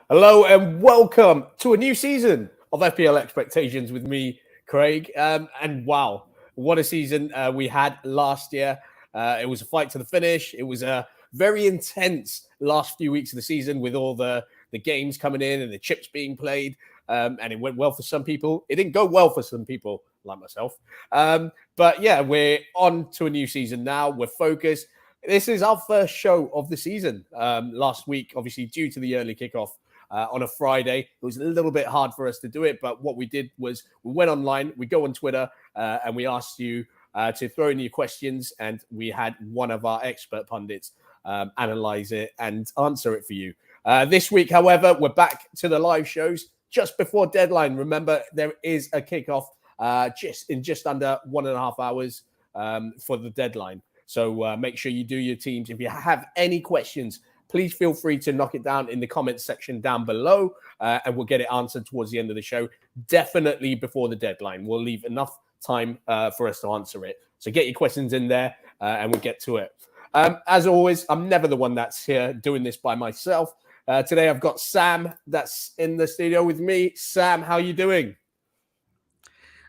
Hello and welcome to a new season of FPL Expectations with me, Craig. And wow, what a season we had last year. It was a fight to the finish. It was a very intense last few weeks of the season with all the games coming in and the chips being played. And it went well for some people. It didn't go well for some people like myself. But yeah, we're on to a new season now. We're focused. This is our first show of the season. Last week, obviously, due to the early kickoff, on a Friday. It was a little bit hard for us to do it, but what we did was we went online, we go on Twitter, and we asked you to throw in your questions, and we had one of our expert pundits analyze it and answer it for you. This week, however, we're back to the live shows just before deadline. Remember, there is a kickoff just under 1.5 hours for the deadline. So make sure you do your teams. If you have any questions, please feel free to knock it down in the comments section down below, and we'll get it answered towards the end of the show. Definitely before the deadline. We'll leave enough time for us to answer it. So get your questions in there, and we'll get to it. As always, I'm never the one that's here doing this by myself. Today, I've got Sam that's in the studio with me. Sam, how are you doing?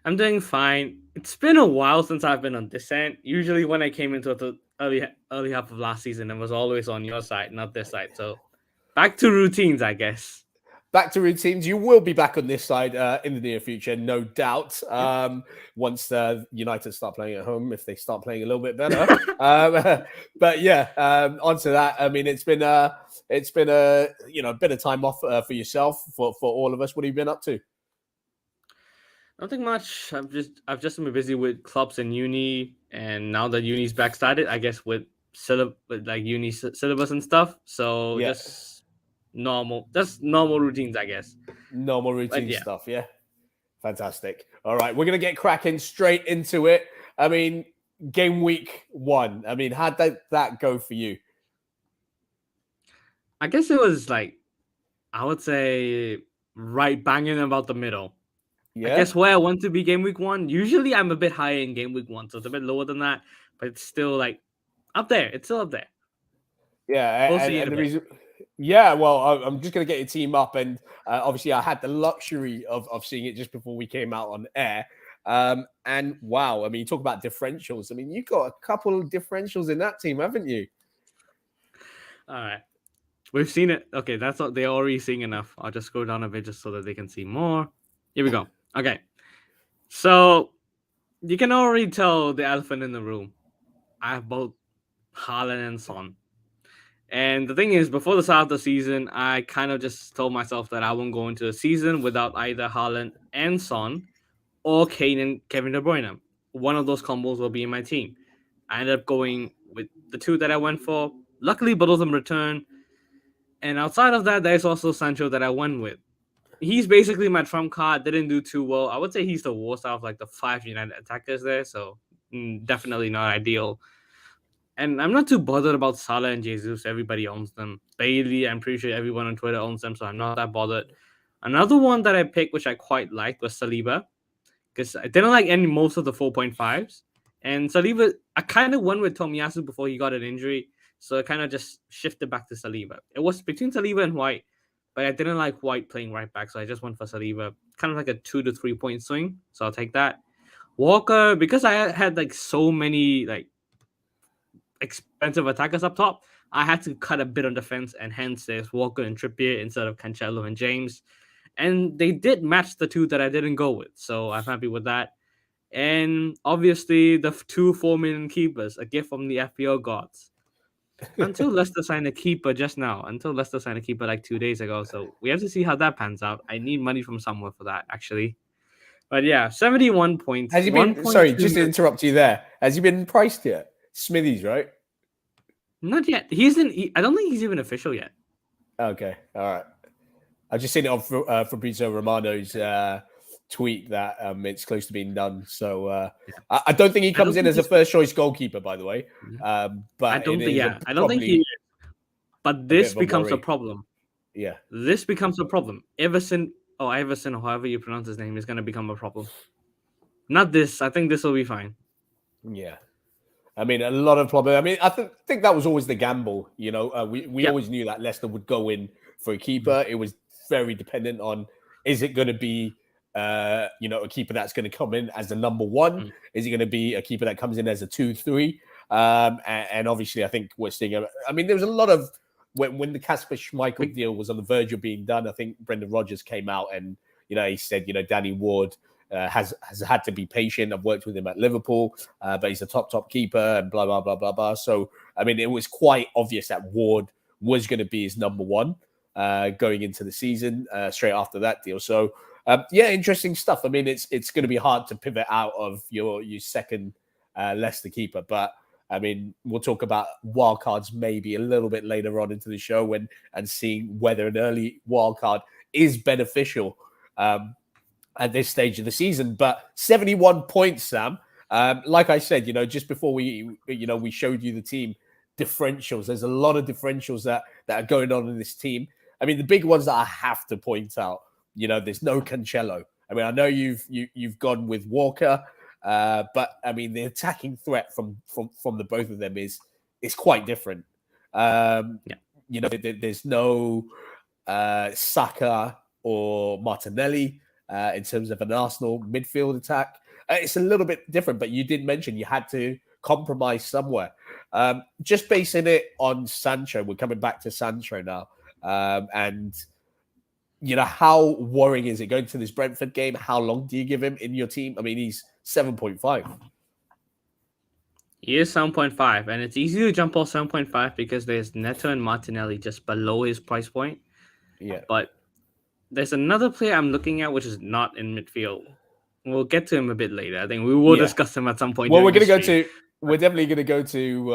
I'm doing fine. It's been a while since I've been on Descent. Usually when I came into the early half of last season, it was always on your side, not this side. So back to routines, I guess. Back to routines. You will be back on this side in the near future, no doubt. Once United start playing at home, if they start playing a little bit better. But yeah, onto that. I mean, it's been a bit of time off for yourself, for all of us. What have you been up to? Nothing much. I've just been busy with clubs and uni, and now that uni's back started, I guess with uni syllabus and stuff. So Yeah. just normal routines, I guess. Normal routine stuff, yeah. Fantastic. All right, we're gonna get cracking straight into it. I mean, game week 1. I mean, how did that go for you? I guess it was I would say right banging about the middle. Yeah. I guess where I want to be game week 1. Usually I'm a bit higher in game week 1, so it's a bit lower than that, but it's still up there. It's still up there. Yeah, We'll see and the reason. Yeah, well, I'm just going to get your team up, and obviously I had the luxury of seeing it just before we came out on air. And wow, I mean, you talk about differentials. I mean, you got a couple of differentials in that team, haven't you? All right, we've seen it. Okay, that's what they're already seeing enough. I'll just scroll down a bit just so that they can see more. Here we go. Okay, so you can already tell the elephant in the room. I have both Haaland and Son. And the thing is, before the start of the season, I kind of just told myself that I won't go into the season without either Haaland and Son or Kane and Kevin De Bruyne. One of those combos will be in my team. I ended up going with the two that I went for. Luckily, both of them returned. And outside of that, there's also Sancho that I went with. He's basically my trump card. Didn't do too well. I would say he's the worst out of the 5 United attackers there. So definitely not ideal. And I'm not too bothered about Salah and Jesus. Everybody owns them. Bailey, I'm pretty sure everyone on Twitter owns them, so I'm not that bothered. Another one that I picked, which I quite liked, was Saliba, because I didn't like most of the 4.5s. And Saliba, I kind of went with Tomiyasu before he got an injury, so I kind of just shifted back to Saliba. It was between Saliba and White, but I didn't like White playing right back, so I just went for Saliba. Kind of like a 2 to 3 point swing, so I'll take that. Walker, because I had so many expensive attackers up top, I had to cut a bit on defense, and hence there's Walker and Trippier instead of Cancelo and James. And they did match the two that I didn't go with, so I'm happy with that. And obviously, the 2 4 million keepers, a gift from the FPO gods. Until Leicester signed a keeper just now, 2 days ago, so we have to see how that pans out. I need money from somewhere for that, actually. But yeah, 71 points. Has he been? Sorry, just to interrupt you there. Has he been priced yet? Smithies, right? Not yet. I don't think he's even official yet. Okay, all right. I've just seen it on Fabrizio Romano's tweet that it's close to being done. So I don't think he comes in as a first choice goalkeeper, by the way. But I don't think. Yeah, I don't think he is. But this becomes a problem. Yeah, this becomes a problem. Iverson, or however you pronounce his name, is going to become a problem. Not this. I think this will be fine. Yeah. I mean, a lot of problem. I mean, I think that was always the gamble. You know, we always knew that Leicester would go in for a keeper. It was very dependent on, is it going to be a keeper that's going to come in as the number one? Is it going to be a keeper that comes in as a 2-3? And obviously, I think we're seeing. I mean, there was a lot of when the Kasper Schmeichel deal was on the verge of being done. I think Brendan Rodgers came out and he said, Danny Ward has had to be patient. I've worked with him at Liverpool, but he's a top keeper and blah blah blah blah blah. So I mean, it was quite obvious that Ward was going to be his number one going into the season straight after that deal. So. Interesting stuff. I mean, it's going to be hard to pivot out of your second Leicester keeper, but I mean, we'll talk about wildcards maybe a little bit later on into the show and seeing whether an early wildcard is beneficial at this stage of the season. But 71 points, Sam. Like I said, just before we showed you the team differentials. There's a lot of differentials that are going on in this team. I mean, the big ones that I have to point out. There's no Cancelo. I mean, I know you've gone with Walker, but I mean the attacking threat from the both of them is quite different. There's no Saka or Martinelli in terms of an Arsenal midfield attack. It's a little bit different, but you did mention you had to compromise somewhere. Just basing it on Sancho, we're coming back to Sancho now, and. How worrying is it going to this Brentford game? How long do you give him in your team? I mean, he's 7.5. He is 7.5, and it's easy to jump off 7.5 because there's Neto and Martinelli just below his price point. Yeah. But there's another player I'm looking at which is not in midfield. We'll get to him a bit later. I think we will discuss him at some point. Well, we're definitely going to go to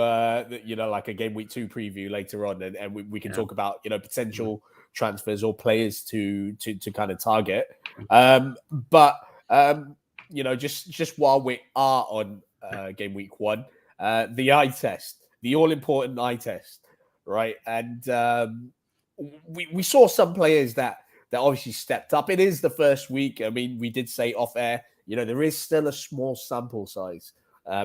like a game week 2 preview later on, and we can talk about potential transfers or players to kind of target. But just while we are on game week 1, the eye test, the all important eye test, right? And we saw some players that obviously stepped up. It is the first week. I mean, we did say off air, there is still a small sample size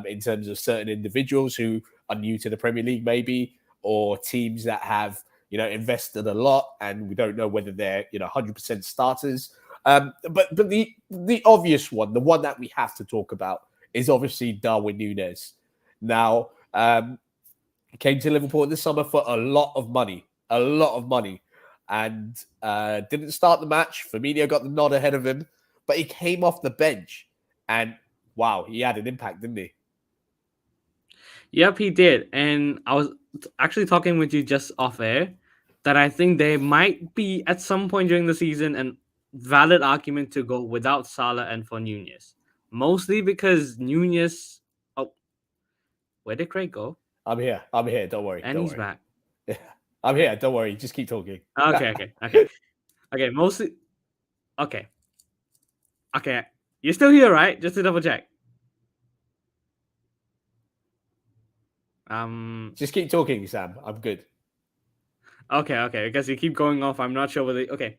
in terms of certain individuals who are new to the Premier League, maybe, or teams that have invested a lot, and we don't know whether they're 100% starters. But the obvious one, the one that we have to talk about, is obviously Darwin Núñez. Now, he came to Liverpool in the summer for a lot of money, and didn't start the match. Firmino got the nod ahead of him, but he came off the bench, and wow, he had an impact, didn't he? Yep, he did. And I was actually talking with you just off air that I think there might be at some point during the season a valid argument to go without Salah and for Núñez. Mostly because Núñez... Oh, where did Craig go? I'm here. Don't worry. And he's back. I'm here. Don't worry. Just keep talking. Okay, mostly... Okay. You're still here, right? Just to double check. Just keep talking, Sam. I'm good. Okay. Because you keep going off. I'm not sure whether... Okay.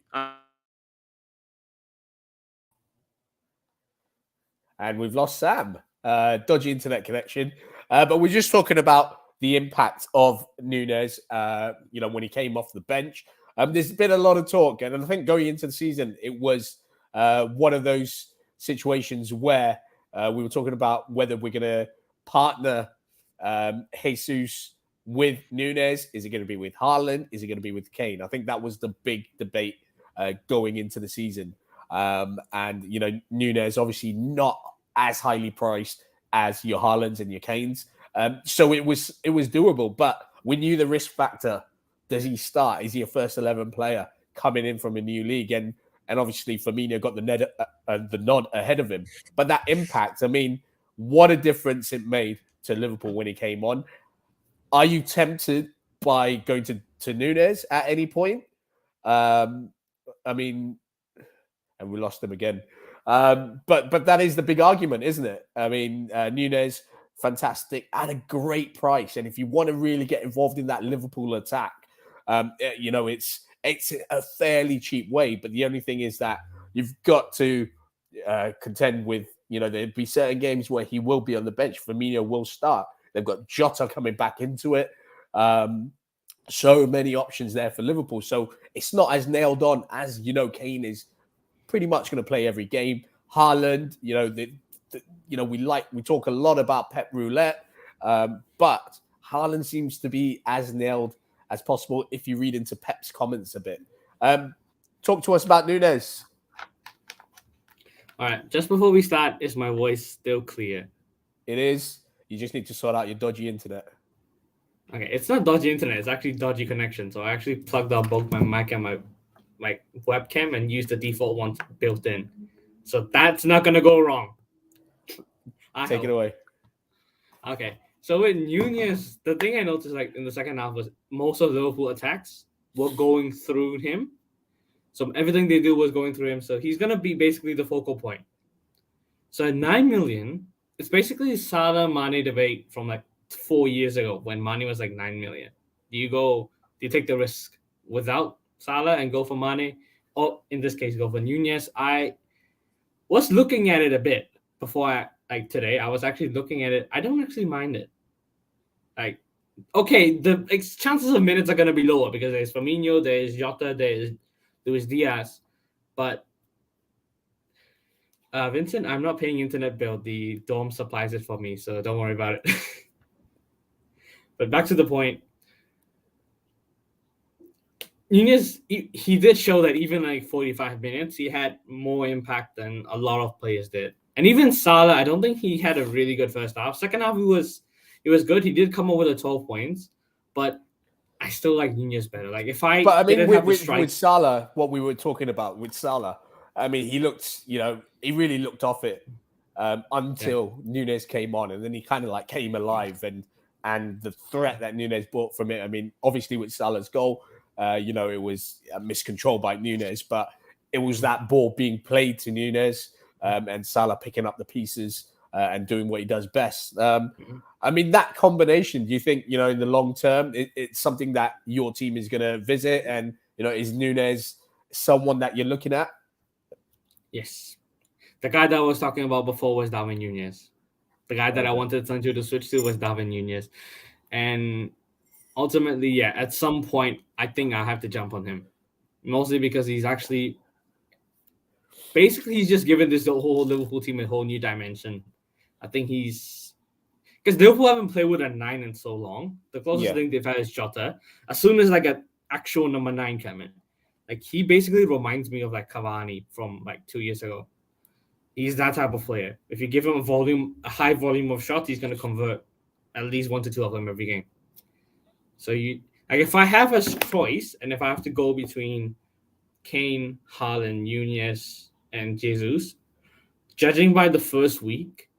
And we've lost Sam. Dodgy internet connection. But we're just talking about the impact of Núñez, when he came off the bench. There's been a lot of talk. And I think going into the season, it was one of those situations where we were talking about whether we're going to partner Jesus with Núñez. Is it going to be with Haaland? Is it going to be with Kane? I think that was the big debate going into the season. And Núñez obviously not as highly priced as your Haalands and your Kanes. So it was doable, but we knew the risk factor. Does he start? Is he a first 11 player coming in from a new league? And obviously Firmino got the nod ahead of him. But that impact, I mean, what a difference it made to Liverpool when he came on. Are you tempted by going to Núñez at any point? I mean, and we lost him again. But that is the big argument, isn't it? I mean, Núñez, fantastic, at a great price. And if you want to really get involved in that Liverpool attack, it's a fairly cheap way. But the only thing is that you've got to contend with, there'd be certain games where he will be on the bench. Firmino will start. They've got Jota coming back into it. so many options there for Liverpool. So it's not as nailed on as, Kane is pretty much going to play every game. Haaland, we talk a lot about Pep Roulette, but Haaland seems to be as nailed as possible if you read into Pep's comments a bit. Talk to us about Núñez. All right, just before we start, is my voice still clear? It is. You just need to sort out your dodgy internet. Okay, it's not dodgy internet. It's actually dodgy connection. So I actually plugged out both my mic and my webcam and used the default one built in. So that's not going to go wrong. Take it away. Okay. So with Núñez, the thing I noticed in the second half was most of Liverpool attacks were going through him. So everything they do was going through him. So he's going to be basically the focal point. So at 9 million, it's basically Salah Mane debate from 4 years ago when Mane was 9 million. Do you take the risk without Salah and go for Mane? Or in this case, go for Núñez? I was looking at it a bit before today. I was actually looking at it. I don't actually mind it. The chances of minutes are going to be lower because there's Firmino, there's Jota, there's Luis Diaz. But Vincent, I'm not paying internet bill. The dorm supplies it for me, so don't worry about it. But back to the point. Núñez, he did show that even 45 minutes, he had more impact than a lot of players did. And even Salah, I don't think he had a really good first half. Second half, it was good. He did come over the 12 points, but I still like Núñez better. With Salah, what we were talking about with Salah, he looked, he really looked off it until Núñez came on, and then he kind of came alive, and the threat that Núñez brought from it. Obviously with Salah's goal, it was miscontrolled by Núñez, but it was that ball being played to Núñez and Salah picking up the pieces and doing what he does best. That combination, do you think, in the long term, it's something that your team is going to visit? And, is Núñez someone that you're looking at? Yes. The guy that I was talking about before was Darwin Núñez. The guy that I wanted Sancho to switch to was Darwin Núñez. And ultimately, at some point, I think I have to jump on him. Mostly because he's actually... Basically, he's just given the whole Liverpool team a whole new dimension. I think he's... Because Liverpool haven't played with a 9 in so long. The closest thing they've had is Jota. As soon as an actual number 9 came in, he basically reminds me of Cavani from 2 years ago. He's that type of player. If you give him a high volume of shots, he's going to convert at least 1 to 2 of them every game. So if I have a choice and if I have to go between Kane, Haaland, Núñez, and Jesus, judging by the first week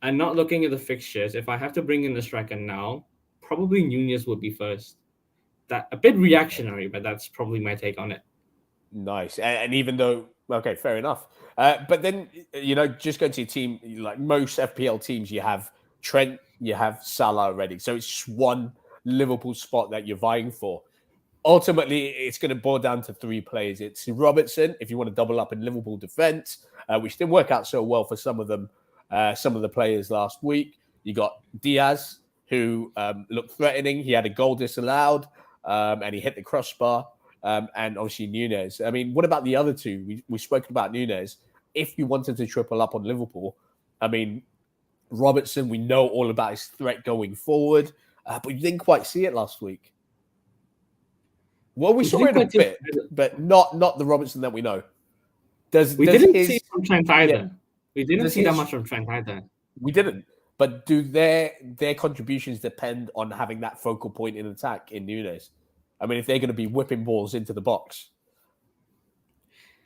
and not looking at the fixtures, if I have to bring in a striker now, probably Núñez would be first. That a bit reactionary, but that's probably my take on it. Nice. And even though, okay, fair enough. But then, just going to your team, most FPL teams, you have Trent, you have Salah already. So it's just one Liverpool spot that you're vying for. Ultimately, it's going to boil down to 3 players. It's Robertson, if you want to double up in Liverpool defense, which didn't work out so well for some of them, some of the players last week. You got Diaz, who looked threatening. He had a goal disallowed, and he hit the crossbar. And obviously Núñez. What about the other two? We've spoken about Núñez. If you wanted to triple up on Liverpool, Robertson, we know all about his threat going forward, but we didn't quite see it last week. Well, we saw it a bit, but not the Robertson that we know. We didn't see it from Trent either. Yeah. We didn't see that much from Trent either. We didn't. But do their contributions depend on having that focal point in attack in Núñez? If they're going to be whipping balls into the box.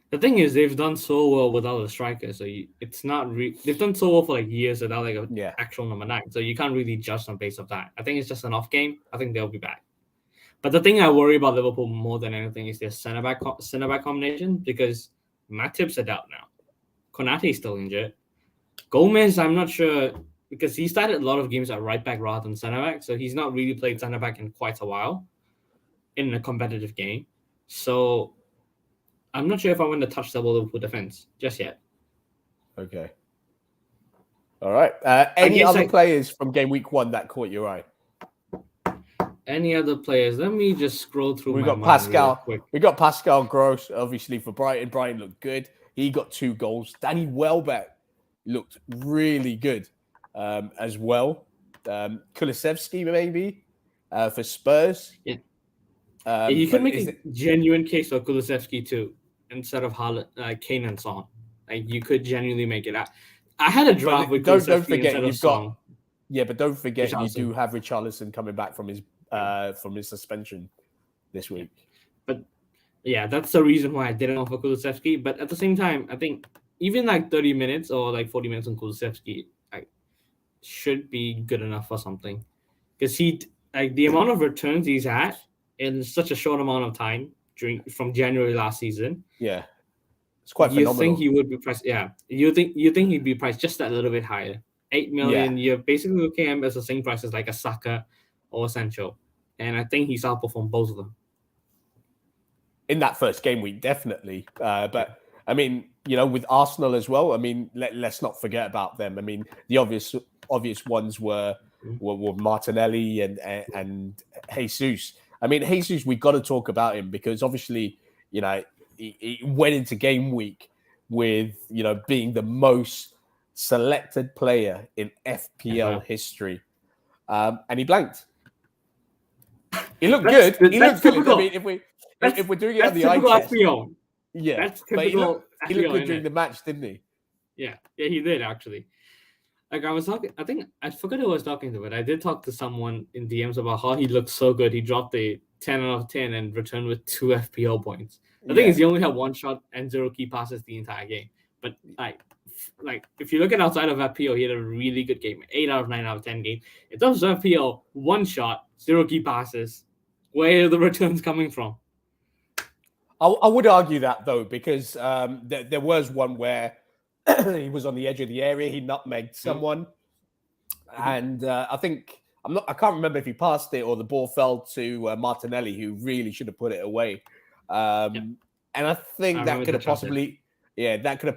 The thing is, they've done so well without a striker, so it's not. They've done so well for years without an actual number 9, so you can't really judge on base of that. I think it's just an off game. I think they'll be back. But the thing I worry about Liverpool more than anything is their centre back combination, because Matip's are out now. Konate is still injured. Gomez, I'm not sure, because he started a lot of games at right back rather than centre back, so he's not really played centre back in quite a while in a competitive game. So I'm not sure if I want to touch the Liverpool defense just yet. Okay. All right. Any other players from game week 1 that caught your eye? Any other players? Let me just scroll through We my got mind real Pascal. quick. We got Pascal Gross, obviously for Brighton. Brighton looked good. He got 2 goals. Danny Welbeck looked really good as well. Kulusevski maybe for Spurs. Yeah. You But can make is a it? genuine case for Kulusevski too, instead of Haaland, Kane and Son. Like you could genuinely make it. I had a draft with Don't Kulusevski forget instead of you've got. Son. Yeah, but don't forget you Richarlison. do have Richarlison coming back from his suspension this week. But yeah, that's the reason why I didn't offer Kulusevski. But at the same time, I think even like 30 minutes or like 40 minutes on Kulusevski, like should be good enough for something. Because he like the amount of returns he's had in such a short amount of time from January last season. Yeah, it's quite You think phenomenal. he would be priced? Yeah, you think he'd be priced just that little bit higher, 8 million. Yeah. You're basically looking at him as the same price as like a Saka or a Sancho, and I think he's outperformed both of them In that first game week, definitely. But I mean, with Arsenal as well. I mean, let's not forget about them. I mean, the obvious ones were Martinelli and Jesus. I mean, Jesus, we got to talk about him because obviously, he went into game week with being the most selected player in FPL history, and he blanked. He looked good. He looked good. I mean, if we're doing it on the eye test, FPL. yeah, That's but typical. he looked good during the match, didn't he? Yeah, he did actually. Like I was talking, I think I forgot who I was talking to, but I did talk to someone in DMs about how he looked so good. He dropped a 10 out of 10 and returned with 2 FPL points. The thing is, he only had 1 shot and 0 key passes the entire game. But like if you look at outside of FPL, he had a really good game, 8 out of 9 out of 10 game. In terms of FPL, 1 shot, 0 key passes. Where are the returns coming from? I would argue that though, because there was one where he was on the edge of the area, he nutmegged someone, and I can't remember if he passed it or the ball fell to Martinelli, who really should have put it away. And I think that could have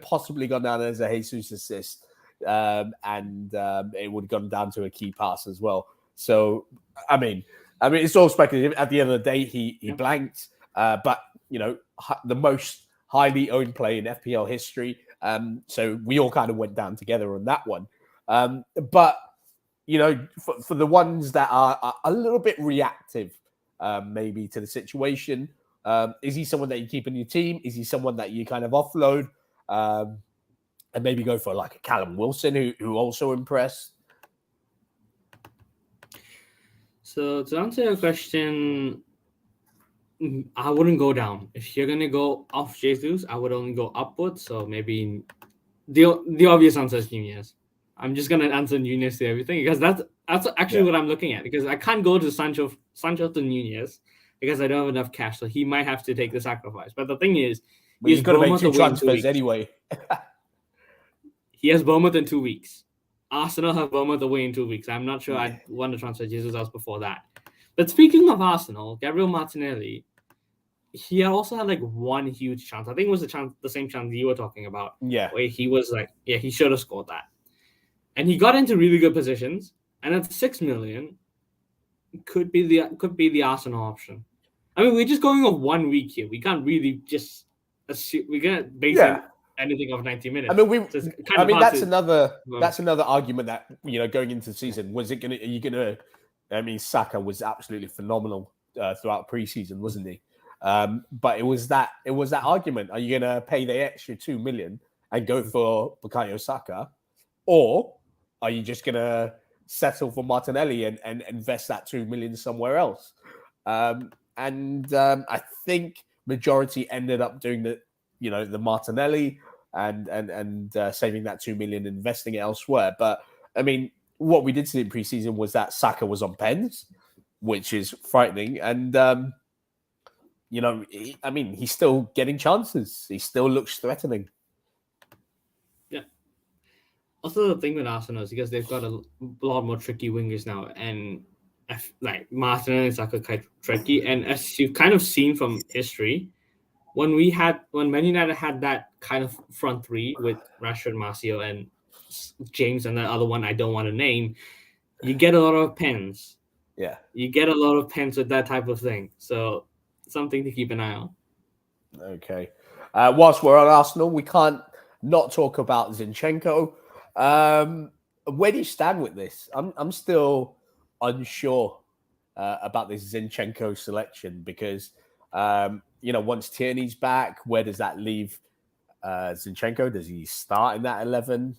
possibly gone down as a Jesus assist, and it would have gone down to a key pass as well. So I mean, it's all speculative. At the end of the day, he blanked, but the most highly owned player in FPL history. So we all kind of went down together on that one. But for the ones that are a little bit reactive, maybe to the situation, is he someone that you keep in your team? Is he someone that you kind of offload, and maybe go for like a Callum Wilson, who also impressed? So to answer your question, I wouldn't go down. If you're gonna go off Jesus, I would only go upwards. So maybe the obvious answer is Nunez. I'm just gonna answer Nunez to everything because that's actually what I'm looking at, because I can't go to Sancho to Nunez because I don't have enough cash. So he might have to take the sacrifice. But the thing is, he's got to make 2 transfers anyway. He has Bournemouth in 2 weeks. Arsenal have Bournemouth away in 2 weeks. I'm not sure I'd want to transfer Jesus out before that. But speaking of Arsenal, Gabriel Martinelli, he also had like one huge chance. I think it was the same chance you were talking about. Yeah. Where he was like, he should have scored that. And he got into really good positions. And at 6 million, could be the Arsenal option. I mean, we're just going off 1 week here. We can't really just assume, we can't base anything off 90 minutes. I mean, that's another argument that going into the season, Saka was absolutely phenomenal throughout preseason, wasn't he? But it was that argument. Are you going to pay the extra 2 million and go for Bukayo Saka, or are you just going to settle for Martinelli and invest that 2 million somewhere else? I think majority ended up doing the Martinelli and saving that 2 million, investing it elsewhere. But I mean, what we did see in preseason was that Saka was on pens, which is frightening. And he's still getting chances. He still looks threatening. Yeah. Also, the thing with Arsenal is because they've got a lot more tricky wingers now, and like Martinelli and Saka quite tricky. And as you've kind of seen from history, when Man United had that kind of front three with Rashford, Martial, and James, and the other one I don't want to name, you get a lot of pens. Yeah. You get a lot of pens with that type of thing. So something to keep an eye on. Okay. Whilst we're on Arsenal, we can't not talk about Zinchenko. Where do you stand with this? I'm still unsure about this Zinchenko selection because once Tierney's back, where does that leave Zinchenko? Does he start in that 11?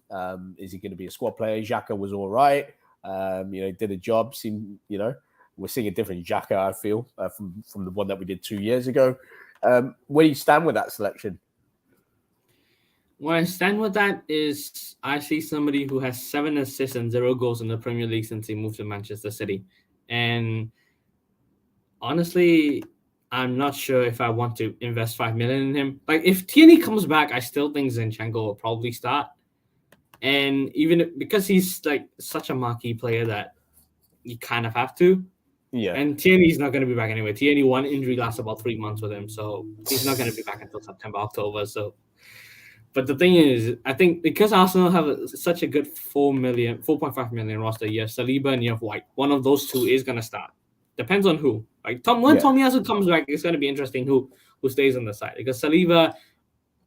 Is he going to be a squad player? Xhaka was all right. Did a job. We're seeing a different Xhaka, I feel, from the one that we did 2 years ago. Where do you stand with that selection? Where I stand with that is I see somebody who has 7 assists and 0 goals in the Premier League since he moved to Manchester City. And honestly, I'm not sure if I want to invest 5 million in him. Like, if Tierney comes back, I still think Zinchenko will probably start. And even because he's like such a marquee player that you kind of have to. Yeah. And Tierney's not going to be back anyway. Tierney, one injury lasts about 3 months with him. So he's not going to be back until September, October. So, but the thing is, I think because Arsenal have such a good 4.5 million roster, you have Saliba and you have White. One of those two is going to start. Depends on who. Like Tomiyasu comes back, it's going to be interesting who stays on the side. Because Saliba,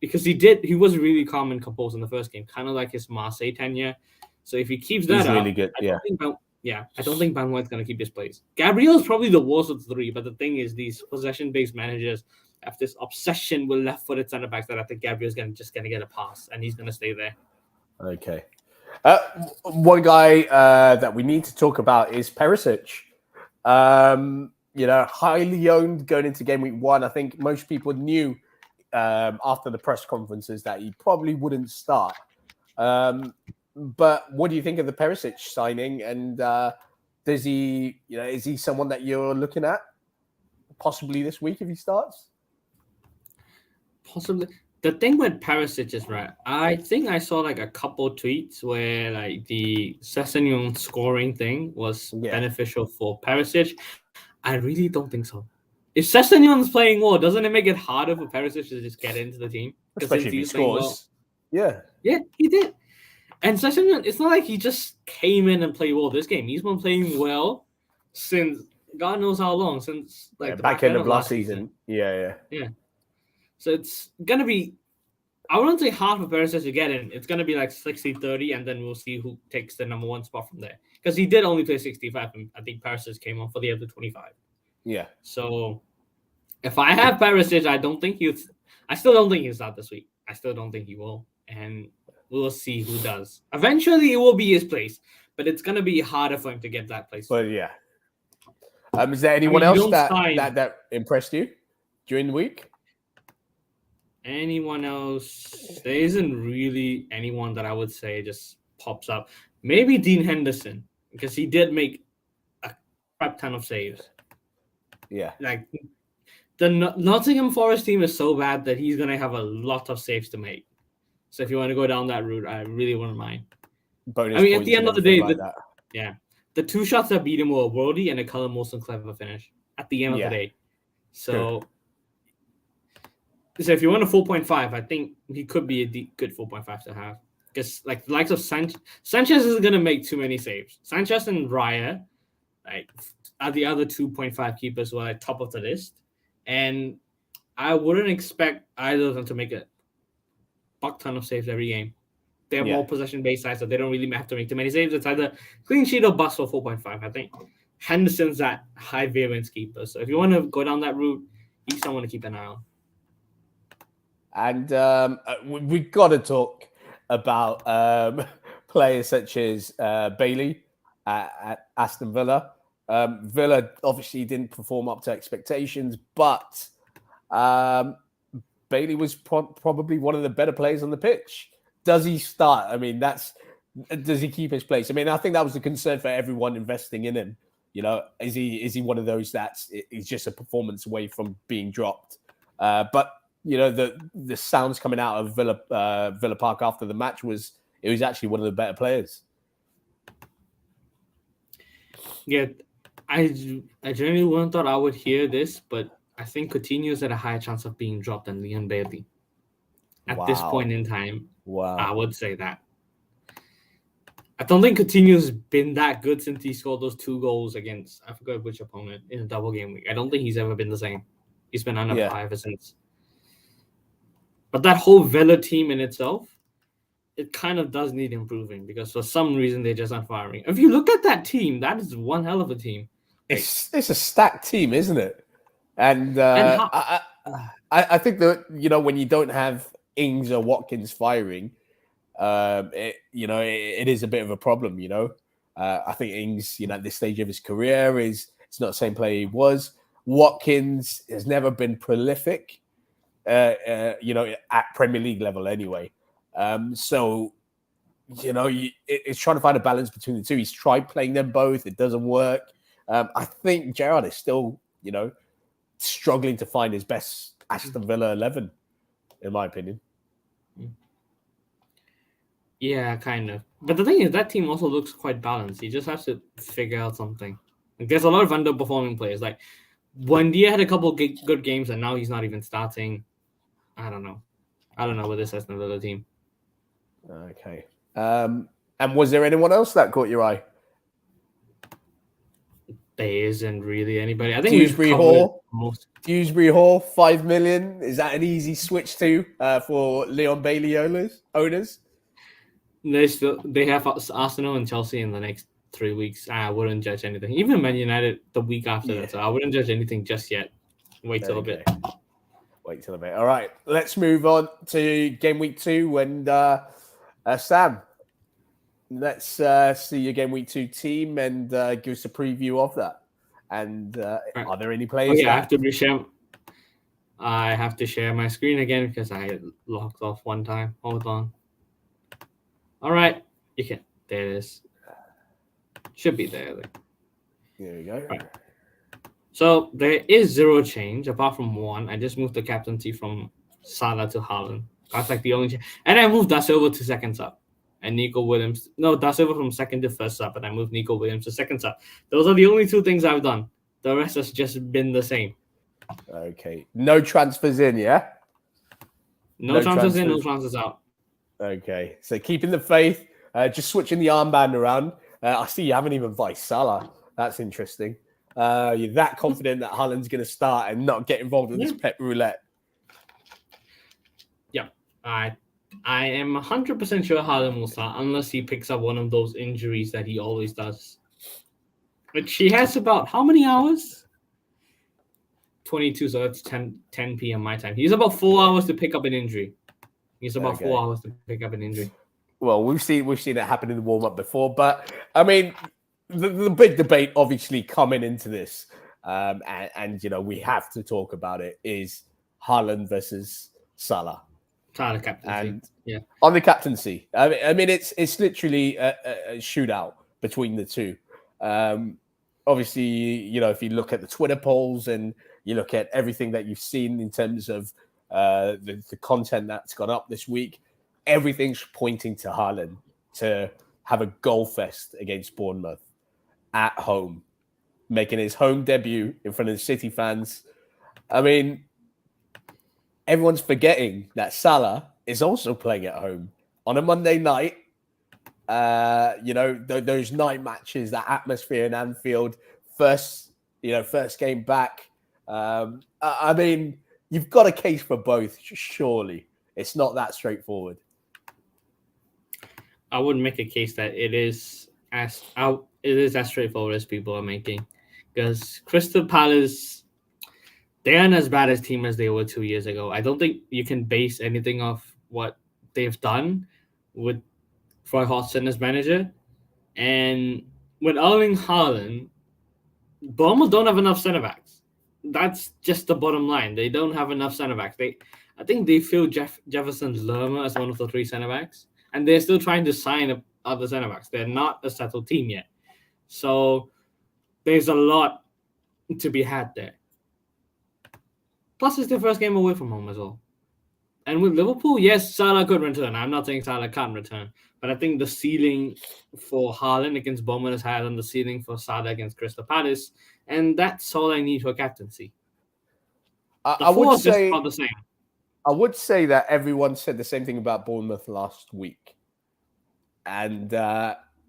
because he was really calm and composed in the first game, kind of like his Marseille tenure. So if he keeps that up, really good. I don't think Van White's going to keep his place. Gabriel's probably the worst of the three, but the thing is, these possession-based managers have this obsession with left-footed centre backs that I think Gabriel's just going to get a pass, and he's going to stay there. Okay. One guy that we need to talk about is Perisic. Highly owned going into game week 1. I think most people knew after the press conferences that he probably wouldn't start. But what do you think of the Perisic signing? And is he someone that you're looking at possibly this week if he starts? Possibly. The thing with Perisic is, right, I think I saw like a couple tweets where like the Sessegnon scoring thing was beneficial for Perisic. I really don't think so. If Sessegnon's playing well, doesn't it make it harder for Perisic to just get into the team? Especially if he scores. Well. Yeah, he did. And Sessegnon, it's not like he just came in and played well this game. He's been playing well since God knows how long, since like the back end of last season. Yeah. So it's going to be, I wouldn't say half of Perisic to get in. It's going to be like 60-30, and then we'll see who takes the number 1 spot from there. Because he did only play 65, and I think Perisic came on for the other 25. Yeah. So if I have Perisic, I still don't think he'll start this week. I still don't think he will. And we'll see who does. Eventually, it will be his place, but it's going to be harder for him to get that place. But yeah. Is there anyone else that impressed you during the week? Anyone else? There isn't really anyone that I would say just pops up. Maybe Dean Henderson, because he did make a crap ton of saves. Yeah. Like, the Nottingham Forest team is so bad that he's going to have a lot of saves to make. So if you want to go down that route, I really wouldn't mind. Bonus at the end of the day, the 2 shots that beat him were a worldie and a Callum Wilson-Clever finish at the end of the day. So if you want a 4.5, I think he could be a good 4.5 to have. Because like the likes of Sanchez isn't going to make too many saves. Sanchez and Raya are the other 2.5 keepers who are at top of the list. And I wouldn't expect either of them to make a buck ton of saves every game. They have more possession-based sides, so they don't really have to make too many saves. It's either clean sheet or bust for 4.5. I think Henderson's that high variance keeper. So if you want to go down that route, he's someone to keep an eye on. And we've got to talk about players such as Bailey at Aston Villa. Villa obviously didn't perform up to expectations, but Bailey was probably one of the better players on the pitch. Does he start? I mean, does he keep his place? I mean, I think that was the concern for everyone investing in him. Is he one of those he's just a performance away from being dropped? But the sounds coming out of Villa Park after the match was actually one of the better players. Yeah, I genuinely wouldn't thought I would hear this, but I think Coutinho's at a higher chance of being dropped than Leon Bailey. At this point in time, I would say that. I don't think Coutinho's been that good since he scored those 2 goals against, I forgot which opponent, in a double game week. I don't think he's ever been the same. He's been under par ever since. But that whole Villa team in itself, it kind of does need improving because for some reason they're just not firing. If you look at that team, that is one hell of a team. It's a stacked team, isn't it? And I think that, when you don't have Ings or Watkins firing, it is a bit of a problem. I think Ings, at this stage of his career, it's not the same player he was. Watkins has never been prolific, at Premier League level anyway. So, it's trying to find a balance between the two. He's tried playing them both. It doesn't work. I think Gerrard is still, struggling to find his best Aston Villa 11, in my opinion. Yeah, kind of. But the thing is, that team also looks quite balanced. He just has to figure out something. Like, there's a lot of underperforming players. Like, Buendia had a couple good games, and now he's not even starting. I don't know with this Aston Villa team. Okay. And was there anyone else that caught your eye? There isn't really anybody. I think Dewsbury Hall, 5 million. Is that an easy switch for Leon Bailey owners? They have Arsenal and Chelsea in the next 3 weeks. I wouldn't judge anything. Even Man United the week after that. So I wouldn't judge anything just yet. Wait till a bit. Wait till a bit. All right. Let's move on to game week 2. And Sam, let's see your game week 2 team and give us a preview of that. And are there any players? Okay, I have to share my screen again because I locked off one time. Hold on. All right, you can. There it is. Should be there. There you go. Right. So there is 0 change apart from 1. I just moved the captaincy from Salah to Haaland. That's like the only change. And I moved Da Silva to second sub. And Nico Williams. No, Da Silva from second to first sub. And I moved Nico Williams to second sub. Those are the only 2 things I've done. The rest has just been the same. Okay. No transfers in, yeah? No transfers in, no transfers out. Okay, so keeping the faith, just switching the armband around. I see you haven't even viced Salah. That's interesting. You're that confident that Haaland's going to start and not get involved in this pet roulette. Yeah, I am 100% sure Haaland will start unless he picks up one of those injuries that he always does. But he has about how many hours? 22, so that's 10 p.m. my time. He's about 4 hours to pick up an injury. He's about 4 hours to pick up an injury. Well, we've seen it happen in the warm-up before, but I mean, the big debate obviously coming into this, and we have to talk about it, is Haaland versus Salah. Salah captaincy. And on the captaincy, I mean, it's literally a shootout between the two. Obviously, if you look at the Twitter polls and you look at everything that you've seen in terms of the content that's gone up this week, everything's pointing to Haaland to have a goal fest against Bournemouth at home, making his home debut in front of the City fans. I mean, everyone's forgetting that Salah is also playing at home on a Monday night. Those night matches, that atmosphere in Anfield, first game back. I mean, you've got a case for both, surely. It's not that straightforward. I wouldn't make a case that it is as straightforward as people are making, because Crystal Palace, they aren't as bad a team as they were 2 years ago. I don't think you can base anything off what they've done with Roy Hodgson as manager, and with Erling Haaland, Bournemouth don't have enough centre backs. That's just the bottom line. They don't have enough centre backs. I think they feel Jefferson Lerma as one of the 3 centre backs, and they're still trying to sign other centre backs. They're not a settled team yet, so there's a lot to be had there. Plus, it's their first game away from home as well. And with Liverpool, yes, Salah could return. I'm not saying Salah can't return, but I think the ceiling for Haaland against Bournemouth is higher than the ceiling for Salah against Crystal Palace, and that's all I need for captaincy. I would say about the same. I would say that everyone said the same thing about Bournemouth last week, and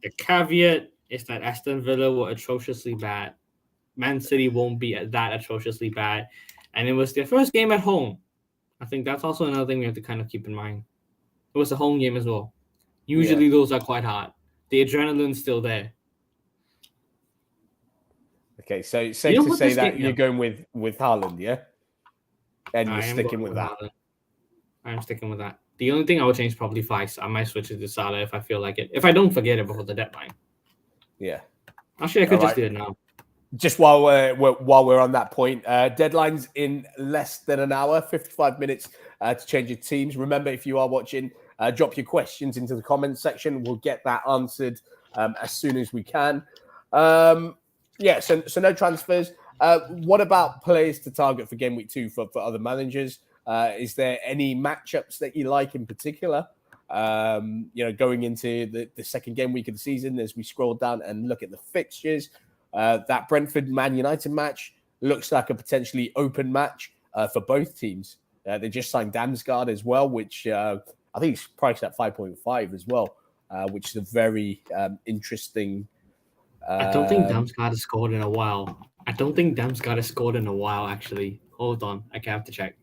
The caveat is that Aston Villa were atrociously bad. Man City won't be that atrociously bad. And it was their first game at home. I think that's also another thing we have to kind of keep in mind. It was a home game as well. Usually those are quite hard. The adrenaline's still there. Okay, so safe to say that you're going with Haaland, yeah? And you're sticking with that. I am sticking with that. The only thing I would change is probably Vice. I might switch it to Salah if I feel like it. If I don't forget it before the deadline. Yeah. Actually, I could just do it now. Just while we're on that point, deadline's in less than an hour, 55 minutes to change your teams. Remember, if you are watching, drop your questions into the comments section. We'll get that answered as soon as we can. So no transfers. What about players to target for game week 2 for other managers? Is there any matchups that you like in particular? Going into the second game week of the season, as we scroll down and look at the fixtures, that Brentford Man United match looks like a potentially open match for both teams. They just signed Damsgaard as well, which I think is priced at 5.5 as well, which is a very interesting. I don't think Damsgaard has scored in a while. Actually. Hold on. I have to check.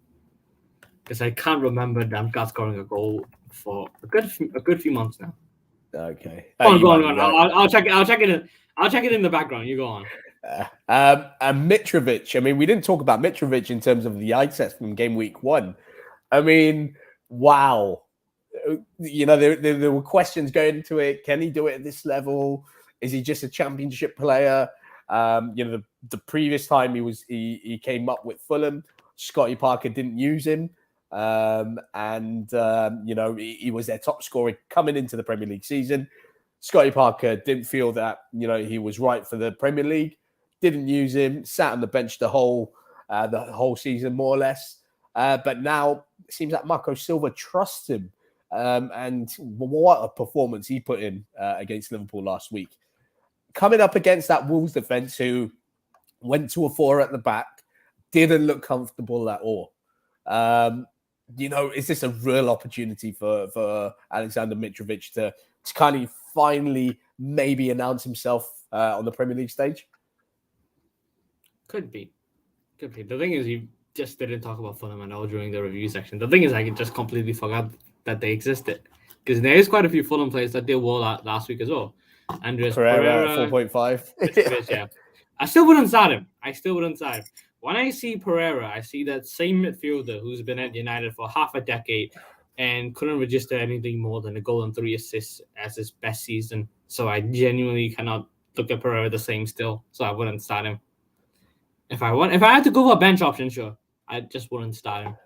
Because I can't remember Damsgaard scoring a goal for a good few months now. Okay. Go on. I'll check it. I'll check it in the background. You go on. And Mitrovic. I mean, we didn't talk about Mitrovic in terms of the eye test from game week 1. I mean, wow. There were questions going into it. Can he do it at this level? Is he just a championship player? The previous time he came up with Fulham, Scotty Parker didn't use him. He was their top scorer coming into the Premier League season. Scotty Parker didn't feel that he was right for the Premier League, didn't use him, sat on the bench the whole season more or less. But now it seems like Marco Silva trusts him, and what a performance he put in against Liverpool last week. Coming up against that Wolves defense, who went to a 4 at the back, didn't look comfortable at all. Is this a real opportunity for Alexander Mitrovic to kind of finally maybe announce himself on the Premier League stage? Could be. The thing is, you just didn't talk about Fulham at all during the review section. The thing is, I just completely forgot that they existed, because there is quite a few Fulham players that did well last week as well. Andreas Pereira 4.5. Yeah. I still wouldn't start him. When I see Pereira, I see that same midfielder who's been at United for half a decade and couldn't register anything more than a goal and 3 assists as his best season. So I genuinely cannot look at Pereira the same still. So I wouldn't start him. If I had to go for a bench option, sure, I just wouldn't start him.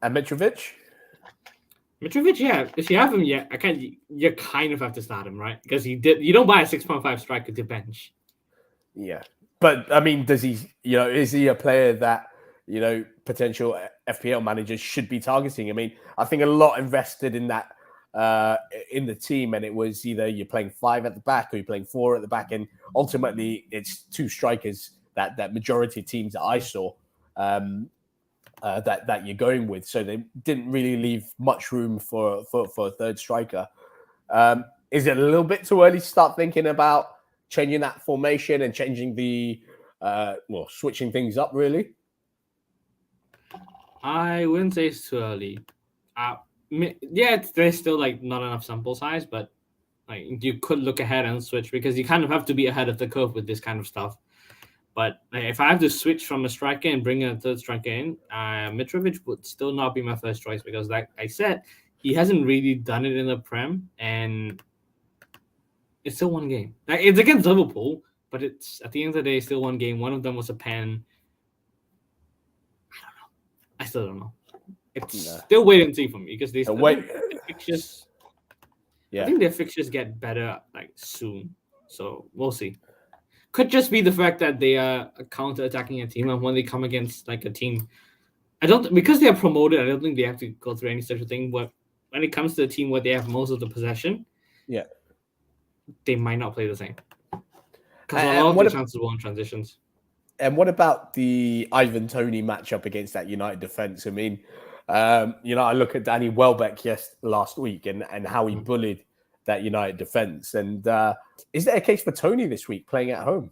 And Mitrovic, yeah. If you have him, yeah, you kind of have to start him, right? Because you don't buy a 6.5 striker to bench. Yeah. But I mean, does he, is he a player that, potential FPL managers should be targeting? I mean, I think a lot invested in that, in the team, and it was either you're playing 5 at the back or you're playing 4 at the back. And ultimately it's 2 strikers that majority of teams that I saw, that you're going with. So they didn't really leave much room for a third striker. Is it a little bit too early to start thinking about changing that formation and changing switching things up, really? I wouldn't say it's too early. There's still not enough sample size, but you could look ahead and switch, because you kind of have to be ahead of the curve with this kind of stuff. But if I have to switch from a striker and bring a third striker in, Mitrovic would still not be my first choice, because like I said, he hasn't really done it in the Prem, and it's still one game. It's against Liverpool, but it's at the end of the day still one game. One of them was a pen. I still don't know. It's still wait and see for me, because they still fixtures. Yeah, I think their fixtures get better soon, so we'll see. Could just be the fact that they are counter-attacking a team, and when they come against a team, because they are promoted, I don't think they have to go through any such a thing. But when it comes to a team where they have most of the possession, they might not play the same, because a lot of the chances will in transitions. And what about the Ivan Toney matchup against that United defense? I mean, I look at Danny Welbeck last week and how he bullied that United defense. And is there a case for Tony this week playing at home?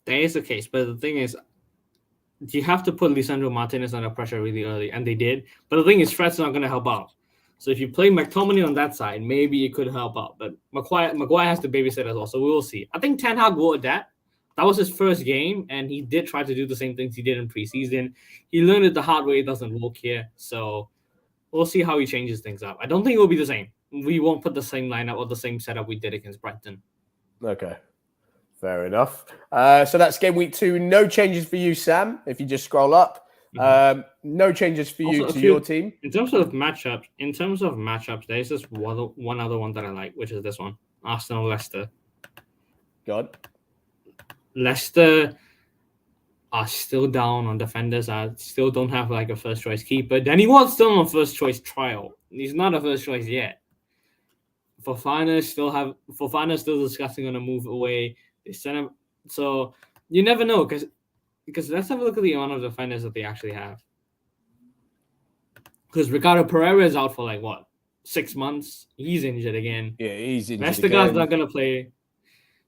There is a case, but the thing is, you have to put Lisandro Martinez under pressure really early, and they did. But the thing is, Fred's not going to help out. So if you play McTominay on that side, maybe it could help out. But Maguire has to babysit as well, so we will see. I think Ten Hag will adapt. That was his first game, and he did try to do the same things he did in preseason. He learned it the hard way. It doesn't work here. So we'll see how he changes things up. I don't think it will be the same. We won't put the same lineup or the same setup we did against Brighton. Okay. Fair enough. So that's game week 2. No changes for you, Sam, if you just scroll up. No changes for you to your team. In terms of matchups, there's just one other one that I like, which is this one. Arsenal-Leicester. God. Leicester are still down on defenders. I still don't have like a first choice keeper. Danny Ward's still on first choice trial. He's not a first choice yet. Fofana's still discussing on a move away. They sent him, so you never know because let's have a look at the amount of defenders that they actually have. Because Ricardo Pereira is out for like 6 months. He's injured again. Yeah, he's injured. Vestergaard's not gonna play.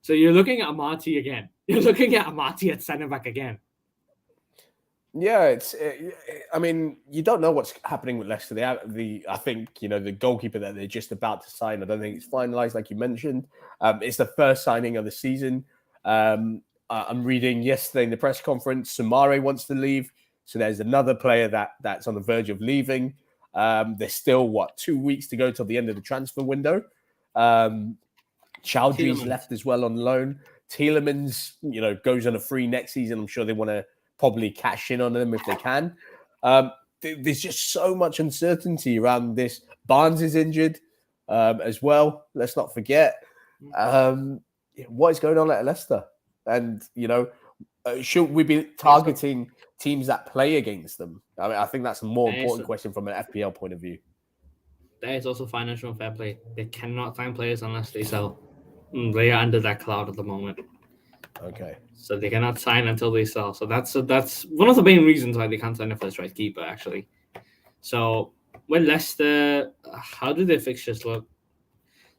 So you're looking at Amati again. You're looking at Amati at centre back again. Yeah, I mean, you don't know what's happening with Leicester. I think the goalkeeper that they're just about to sign, I don't think it's finalised, like you mentioned. It's the first signing of the season. I'm reading yesterday in the press conference, Soumare wants to leave, so there's another player that's on the verge of leaving. There's still 2 weeks to go till the end of the transfer window. Chowdhury's left as well on loan. Tielemans, goes on a free next season. I'm sure they want to probably cash in on them if they can. There's just so much uncertainty around this. Barnes is injured as well. Let's not forget. What is going on at Leicester? And, should we be targeting teams that play against them? I mean, I think that's a more important question from an FPL point of view. There is also financial fair play. They cannot sign players unless they sell. They are under that cloud at the moment. Okay. So they cannot sign until they sell. So that's one of the main reasons why they can't sign a first choice keeper, actually. So with Leicester, how do their fixtures look?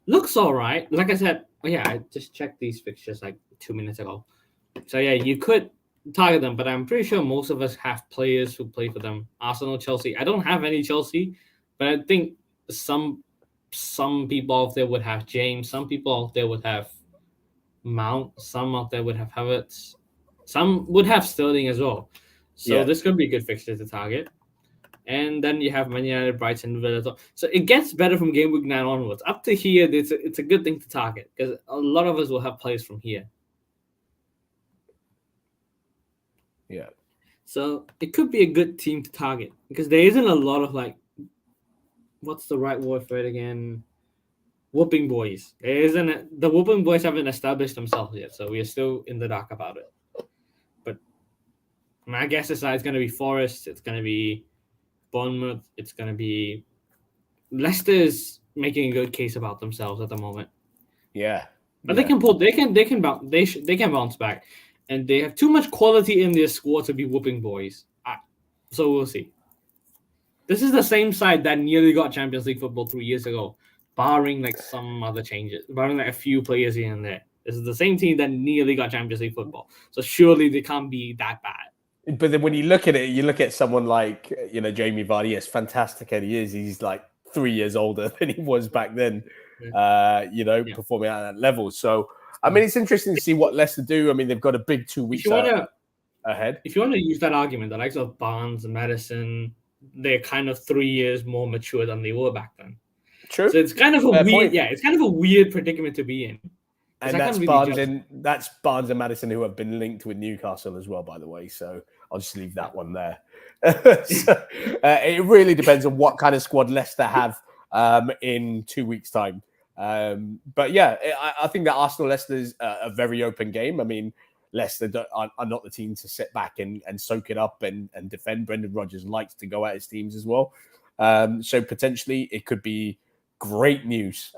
Looks all right. Like I said, I just checked these fixtures like 2 minutes ago. So you could target them, but I'm pretty sure most of us have players who play for them. Arsenal, Chelsea. I don't have any Chelsea, but I think some people out there would have James. Some people out there would have Mount. Some out there would have Havertz. Some would have Sterling as well. So this could be a good fixture to target. And then you have Man United, Brighton, Villa. So it gets better from game week 9 onwards. Up to here, it's a good thing to target because a lot of us will have players from here. Yeah. So it could be a good team to target because there isn't a lot of what's the right word for it again? Whooping boys. The whooping boys haven't established themselves yet, so we are still in the dark about it. But my guess is that it's going to be Forest, it's going to be Bournemouth, it's going to be Leicester's making a good case about themselves at the moment. Yeah, but they can bounce back, and they have too much quality in their squad to be whooping boys. So we'll see. This is the same side that nearly got Champions League football 3 years ago, barring some other changes, barring a few players here and there. This is the same team that nearly got Champions League football. So surely they can't be that bad. But then when you look at it, you look at someone like, Jamie Vardy, as fantastic as he is, he's like 3 years older than he was back then, performing at that level. So, I mean, it's interesting to see what Leicester do. I mean, they've got a big 2 weeks ahead. If you want to use that argument, the likes of Barnes and Madison, they're kind of 3 years more mature than they were back then. True. So it's kind of a it's kind of a weird predicament to be in. And that's Barnes and Madison who have been linked with Newcastle as well, by the way. So I'll just leave that one there. It really depends on what kind of squad Leicester have in 2 weeks' time. But I think that Arsenal-Leicester is a very open game. I mean, Leicester are not the team to sit back and soak it up and defend. Brendan Rodgers likes to go at his teams as well. So potentially it could be great news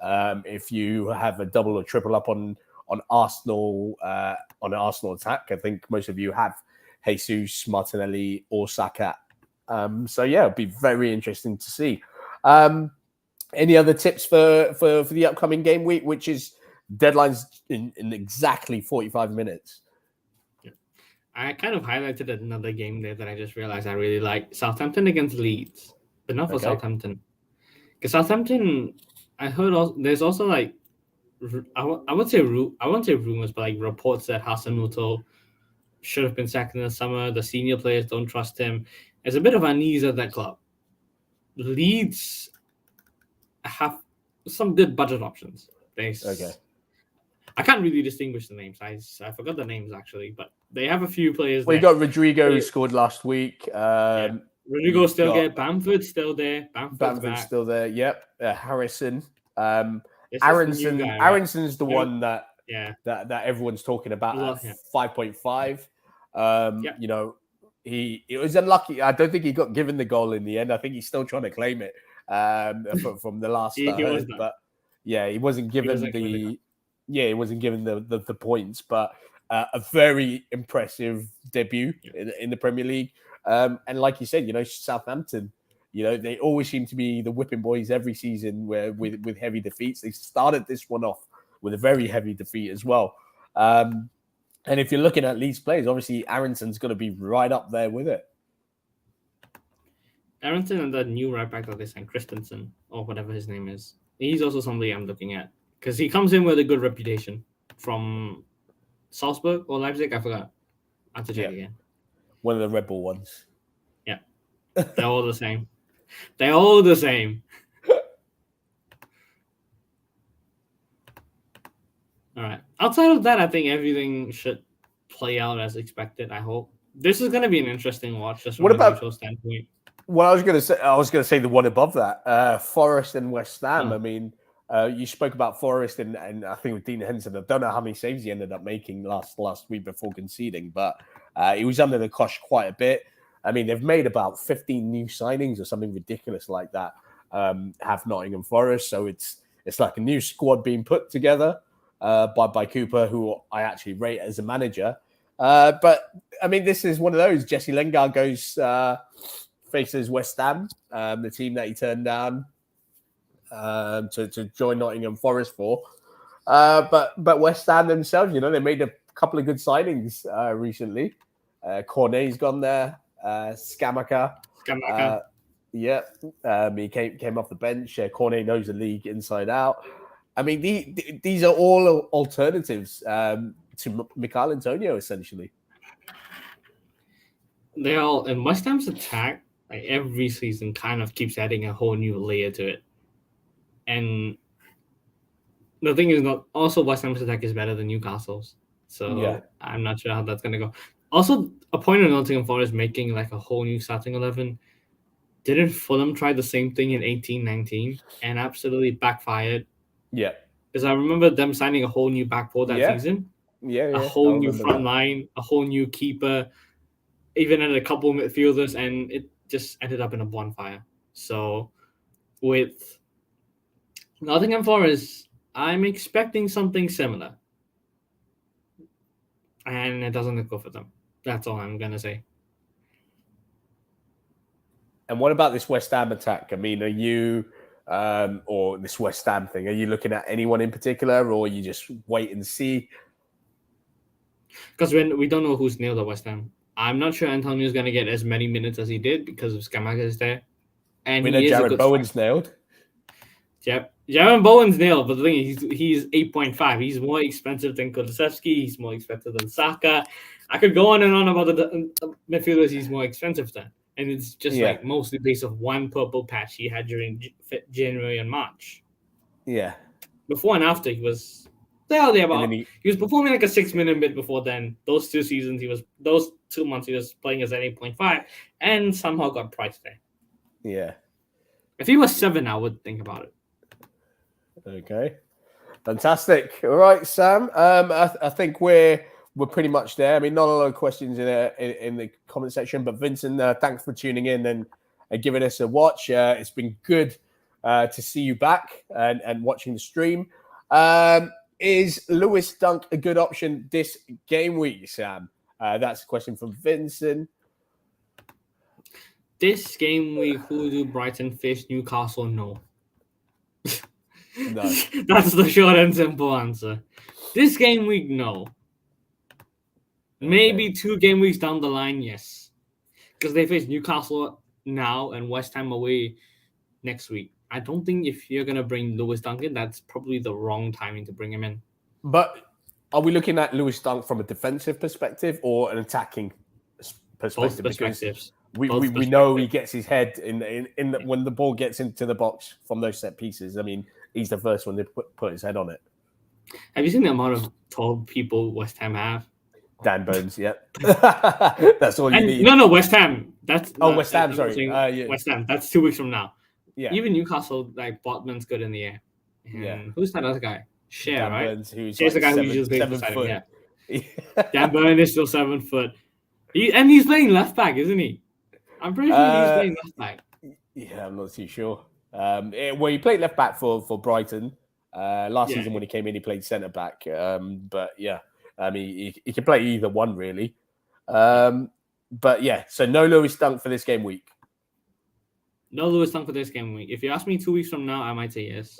if you have a double or triple up on Arsenal on an Arsenal attack. I think most of you have Jesus, Martinelli, or Saka. It'll be very interesting to see. Any other tips for the upcoming game week, which is deadlines in exactly 45 minutes? I kind of highlighted another game there that I just realized I really like. Southampton against Leeds, but not for Southampton. Because Southampton, I heard there's also like I won't say rumors, but like reports that Hasanuto should have been sacked in the summer. The senior players don't trust him. There's a bit of unease at that club. Leeds have some good budget options. I can't really distinguish the names. I forgot the names actually, but they have a few players. We got Rodrigo who scored last week. Rodrigo's still there. Bamford's still there. Bamford's still there. Yep. Harrison. Aronson. Aronson's the one that everyone's talking about at 5.5. You know, it was unlucky. I don't think he got given the goal in the end. I think he's still trying to claim it from the last. But yeah, he wasn't given he wasn't given the points. But a very impressive debut in the Premier League. And like you said, you know, Southampton, you know, they always seem to be the whipping boys every season with heavy defeats. They started this one off with a very heavy defeat as well. And if you're looking at Leeds players, obviously Aronson's going to be right up there with it. Aronson and the new right back that they signed, Christensen, or whatever his name is. He's also somebody I'm looking at because he comes in with a good reputation from Salzburg or Leipzig. I forgot. I have to check again. One of the Red Bull ones. Yeah. They're all the same. They're all the same. All right. Outside of that, I think everything should play out as expected, I hope. This is going to be an interesting watch just from a neutral standpoint. Well, I was going to say the one above that, Forest and West Ham. I mean, you spoke about Forest and I think with Dean Henderson. I don't know how many saves he ended up making last week before conceding, but he was under the cosh quite a bit. I mean, they've made about 15 new signings or something ridiculous like that. Have Nottingham Forest, so it's like a new squad being put together by Cooper, who I actually rate as a manager. But I mean, this is one of those. Jesse Lingard faces West Ham, the team that he turned down to join Nottingham Forest for. But West Ham themselves, you know, they made a couple of good signings recently. Cornet's gone there. Scamacca. He came off the bench. Cornet knows the league inside out. I mean, these are all alternatives to Michail Antonio, essentially. They all, and West Ham's attack, like every season, kind of keeps adding a whole new layer to it. And the thing is, not also West Ham's attack is better than Newcastle's, so I'm not sure how that's gonna go. Also, a point of Nottingham Forest making like a whole new starting 11. Didn't Fulham try the same thing in 18-19 and absolutely backfired? Yeah, because I remember them signing a whole new back four that season. A whole new front line, a whole new keeper, even at a couple of midfielders, and it just ended up in a bonfire. So with Nottingham Forest, I'm expecting something similar. And it doesn't look good for them. That's all I'm going to say. And what about this West Ham attack? I mean, are you, or this West Ham thing, are you looking at anyone in particular, or you just wait and see? Because we don't know who's nailed at West Ham. I'm not sure Antonio's going to get as many minutes as he did because of Scamacca is there. And we know Jared Bowen's nailed. Yep. Jared Bowen's nailed, but the thing is, he's 8.5. He's more expensive than Kulusevski. He's more expensive than Saka. I could go on and on about the midfielders he's more expensive than. And it's just like mostly based off one purple patch he had during January and March. Yeah. Before and after, he was he was performing like a 6 minute bit before then. Those 2 months he was playing as an 8.5 and somehow got priced there. Yeah. If he was 7, I would think about it. Okay. Fantastic. All right, Sam. I think we're pretty much there. I mean, not a lot of questions in the comment section, but Vincent, thanks for tuning in and giving us a watch. It's been good to see you back and watching the stream. Is Lewis Dunk a good option this game week, Sam? That's a question from Vincent. This game week, who do Brighton face? Newcastle? No. No. That's the short and simple answer. This game week, no. Maybe 2 game weeks down the line, yes. Because they face Newcastle now and West Ham away next week. I don't think if you're going to bring Lewis Duncan, that's probably the wrong timing to bring him in. But are we looking at Lewis Dunk from a defensive perspective or an attacking perspective? Both perspectives. Because we know he gets his head in when the ball gets into the box from those set pieces. I mean, he's the first one to put his head on it. Have you seen the amount of tall people West Ham have? Dan Burns, yeah. That's all you need. No, West Ham. West Ham, sorry. Yeah. West Ham. That's 2 weeks from now. Yeah. Even Newcastle, like, Botman's good in the air. And who's that other guy? Dan right? Burns, who's the guy who just plays 7 foot. Yeah. Dan Burns is still 7 foot. He's playing left back, isn't he? I'm pretty sure he's playing left back. Yeah, I'm not too sure. He played left back for Brighton last season when he came in. He played centre back. But yeah, I mean, he can play either one really. But yeah, so no Lewis Dunk for this game week. No Lewis Dunk for this game week. If you ask me 2 weeks from now, I might say yes.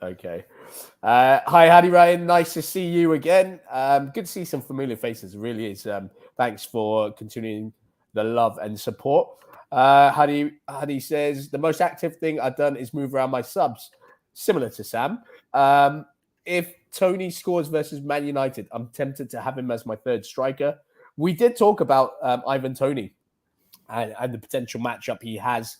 Okay. Hi, Hadi Ryan. Nice to see you again. Good to see some familiar faces. It really is. Thanks for continuing the love and support. Hadi says, the most active thing I've done is move around my subs. Similar to Sam. If Tony scores versus Man United, I'm tempted to have him as my third striker. We did talk about Ivan Toney and the potential matchup he has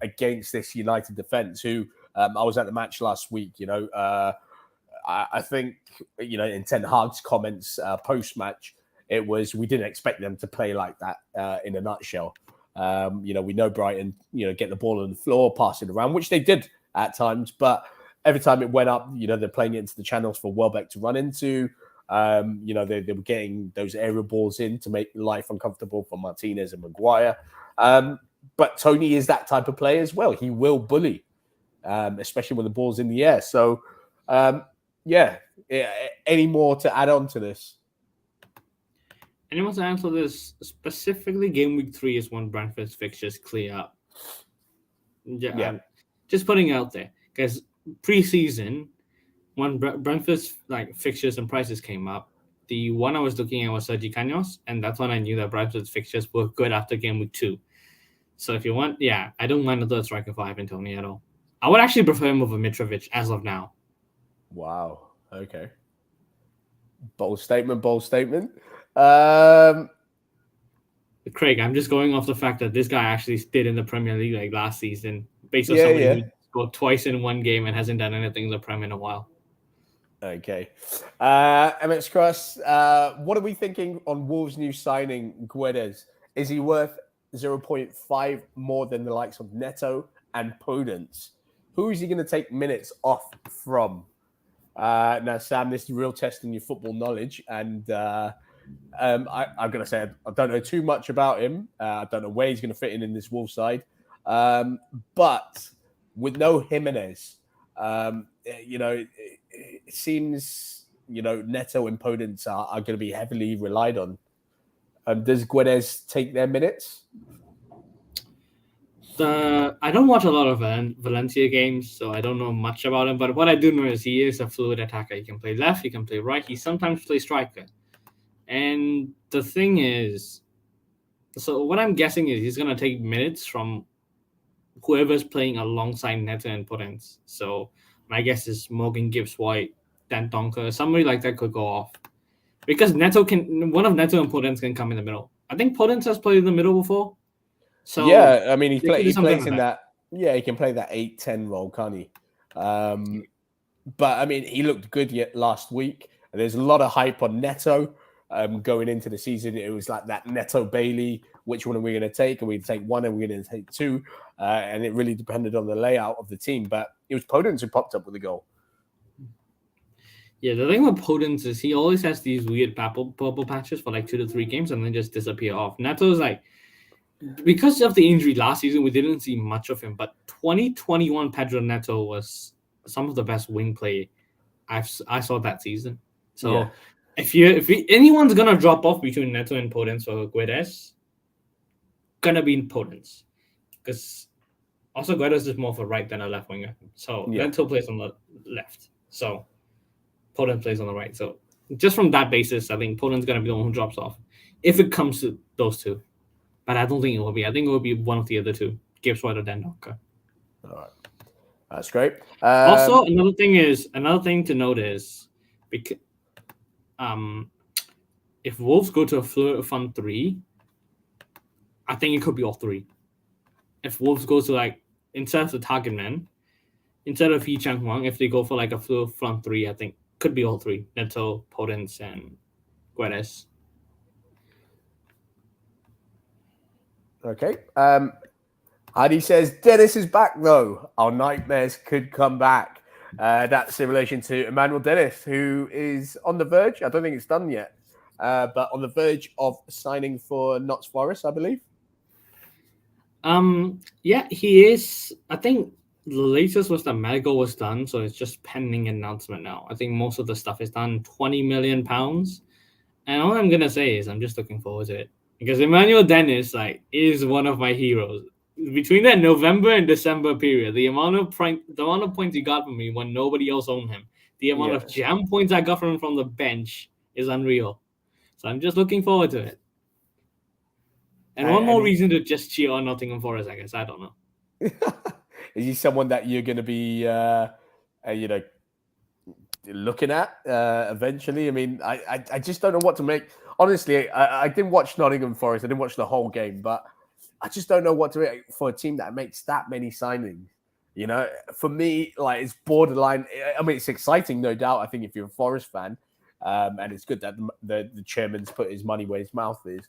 against this United defence, who I was at the match last week. I think, in Ten Hag's comments post-match, it was, we didn't expect them to play like that in a nutshell. We know Brighton, get the ball on the floor, pass it around, which they did at times, but every time it went up, they're playing it into the channels for Welbeck to run into. They were getting those aerial balls in to make life uncomfortable for Martinez and Maguire. But Tony is that type of player as well. He will bully, especially when the ball's in the air. So, any more to add on to this? Anyone to answer this? Specifically, game week 3 is when Brentford's fixtures clear up. Yeah. Just putting it out there, because pre-season, when Brentford's fixtures and prices came up, the one I was looking at was Sergi Canos, and that's when I knew that Brentford's fixtures were good after game week 2. So if you want, I don't mind the third striker for Ivan Toney at all. I would actually prefer him over Mitrovic as of now. Wow. Okay. Bold statement. Craig, I'm just going off the fact that this guy actually stayed in the Premier League last season, based on somebody who scored twice in one game and hasn't done anything in the Prem in a while. Okay. MX Cross, what are we thinking on Wolves' new signing, Guedes? Is he worth 0.5 more than the likes of Neto and Podence? Who is he going to take minutes off from? Now, Sam, this is real testing your football knowledge, and I'm going to say I don't know too much about him. I don't know where he's going to fit in this Wolves side. But with no Jimenez, it seems, Neto and Podence are going to be heavily relied on. Does Guedes take their minutes? I don't watch a lot of Valencia games, so I don't know much about him. But what I do know is he is a fluid attacker. He can play left, he can play right, he sometimes plays striker. And the thing is, so what I'm guessing is he's going to take minutes from whoever's playing alongside Neto and Podence. So my guess is Morgan Gibbs-White, Dan Donker, somebody like that could go off. Because one of Neto and Podence can come in the middle. I think Podence has played in the middle before. So yeah, I mean, he plays in that. Yeah, he can play that 8-10 role, can't he? But I mean, he looked good yet last week. There's a lot of hype on Neto going into the season. It was like that Neto Bailey. Which one are we going to take? Are we going to take one? Are we going to take two? And it really depended on the layout of the team. But it was Podence who popped up with the goal. Yeah, the thing with Podence is he always has these weird purple patches for 2 to 3 games and then just disappear off. Neto's because of the injury last season, we didn't see much of him. But 2021 Pedro Neto was some of the best wing play I saw that season. So if anyone's gonna drop off between Neto and Podence or Guedes, gonna be in Podence, because Also, Guedes is more of a right than a left winger. So Neto plays on the left. So Poland plays on the right. So just from that basis, I think Poland's going to be the one who drops off if it comes to those two. But I don't think it will be. I think it will be one of the other two, Gibbs White or Dan Donker. All right. That's great. Also, another thing to note is because if Wolves go to a front three, I think it could be all three. If Wolves go to like instead of the target man, instead of Yi Chang Huang, if they go for like a front three, I think could be all three: Neto, Podence, and Guedes. Okay. Adi says Dennis is back though. Our nightmares could come back. That's in relation to Emmanuel Dennis, who is on the verge. I don't think it's done yet, but on the verge of signing for Notts Forest, I believe. Yeah, he is. I think the latest was that medical was done, so it's just pending announcement now. I think most of the stuff is done. £20 million, and all I'm gonna say is I'm just looking forward to it because Emmanuel Dennis is one of my heroes. Between that November and December period, the amount of points he got from me when nobody else owned him, the amount of jam points I got from the bench is unreal. So I'm just looking forward to it. And one more reason to just cheer on Nottingham Forest, I guess. I don't know. Is he someone that you're going to be, looking at eventually? I mean, I just don't know what to make. Honestly, I didn't watch Nottingham Forest. I didn't watch the whole game, but I just don't know what to make for a team that makes that many signings. You know, for me, it's borderline. I mean, it's exciting, no doubt. I think if you're a Forest fan, and it's good that the chairman's put his money where his mouth is.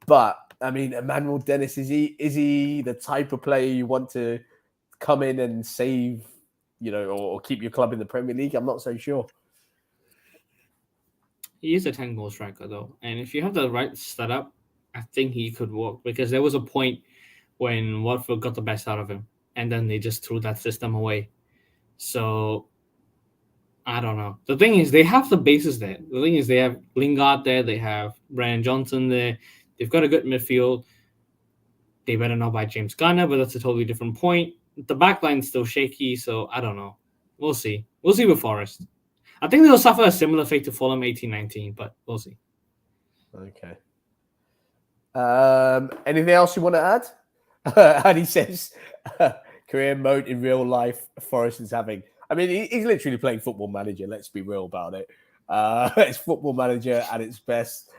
But I mean, Emmanuel Dennis, is he the type of player you want to come in and save, or keep your club in the Premier League? I'm not so sure. He is a 10-goal striker, though. And if you have the right setup, I think he could work. Because there was a point when Watford got the best out of him. And then they just threw that system away. So, I don't know. The thing is, they have the bases there. The thing is, they have Lingard there. They have Brian Johnson there. They've got a good midfield. They better not buy James Garner, but that's a totally different point. The backline's still shaky, so I don't know. We'll see. We'll see with Forest. I think they'll suffer a similar fate to Fulham 18-19, but we'll see. Okay. Anything else you want to add? And he says, career mode in real life, Forest is having. I mean, he's literally playing Football Manager. Let's be real about it. It's Football Manager at its best.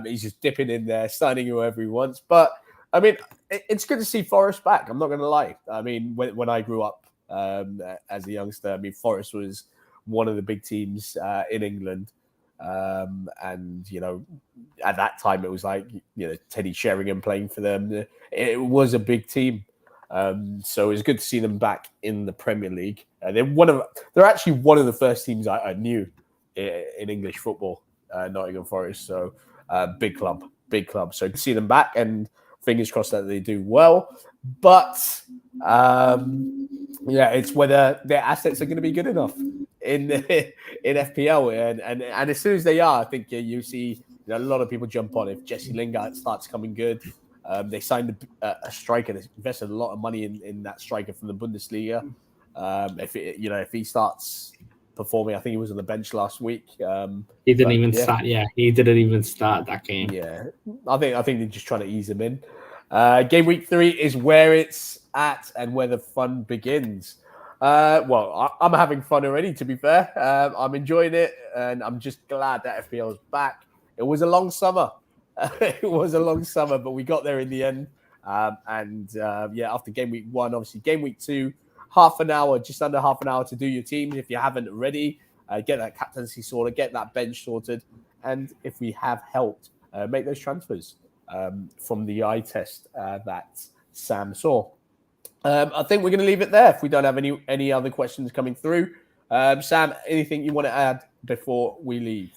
He's just dipping in there, signing whoever he wants. But, I mean, it's good to see Forest back. I'm not going to lie. I mean, when I grew up as a youngster, I mean, Forest was one of the big teams in England. And, at that time, it was Teddy Sheringham playing for them. It was a big team. So it's good to see them back in the Premier League. They're actually one of the first teams I knew in English football, Nottingham Forest. So big club. So to see them back, and fingers crossed that they do well. But it's whether their assets are going to be good enough in FPL, and as soon as they are, I think you see a lot of people jump on if Jesse Lingard starts coming good. They signed a striker. They invested a lot of money in that striker from the Bundesliga. If he starts performing, I think he was on the bench last week. He didn't even start. Yeah, he didn't even start that game. Yeah, I think they're just trying to ease him in. Game week 3 is where it's at and where the fun begins. I'm having fun already, to be fair. I'm enjoying it, and I'm just glad that FPL is back. It was a long summer. But we got there in the end. After game week 1, obviously game week 2, just under half an hour to do your teams if you haven't already. Get that captaincy sorted, get that bench sorted, and if we have helped, make those transfers from the eye test that Sam saw. I think we're going to leave it there if we don't have any other questions coming through. Sam, anything you want to add before we leave?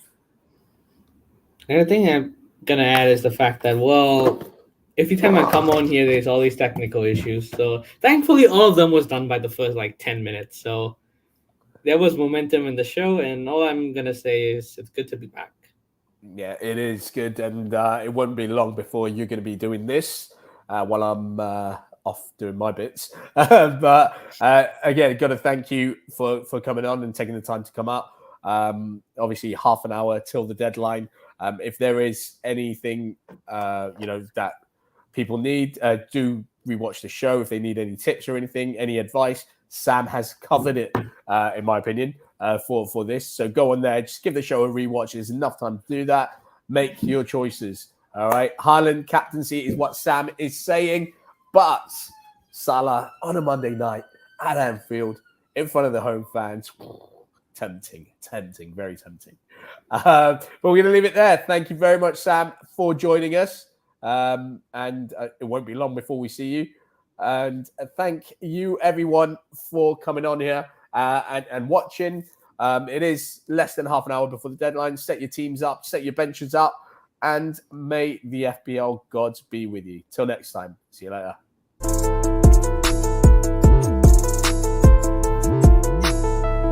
The thing I'm going to add is the fact that, every time I come on here, there's all these technical issues. So thankfully, all of them was done by the first 10 minutes. So there was momentum in the show, and all I'm going to say is it's good to be back. Yeah, it is good, and it won't be long before you're going to be doing this while I'm off doing my bits. But again, got to thank you for coming on and taking the time to come out. Obviously, half an hour till the deadline. If there is anything, that people need, do rewatch the show. If they need any tips or anything, any advice, Sam has covered it, in my opinion, for this. So go on there, just give the show a rewatch. There's enough time to do that. Make your choices. All right. Haaland captaincy is what Sam is saying, but Salah on a Monday night at Anfield in front of the home fans. Tempting, very tempting. But we're going to leave it there. Thank you very much, Sam, for joining us. And it won't be long before we see you. And thank you, everyone, for coming on here and watching. It is less than half an hour before the deadline. Set your teams up, set your benches up, and may the FPL gods be with you. Till next time. See you later.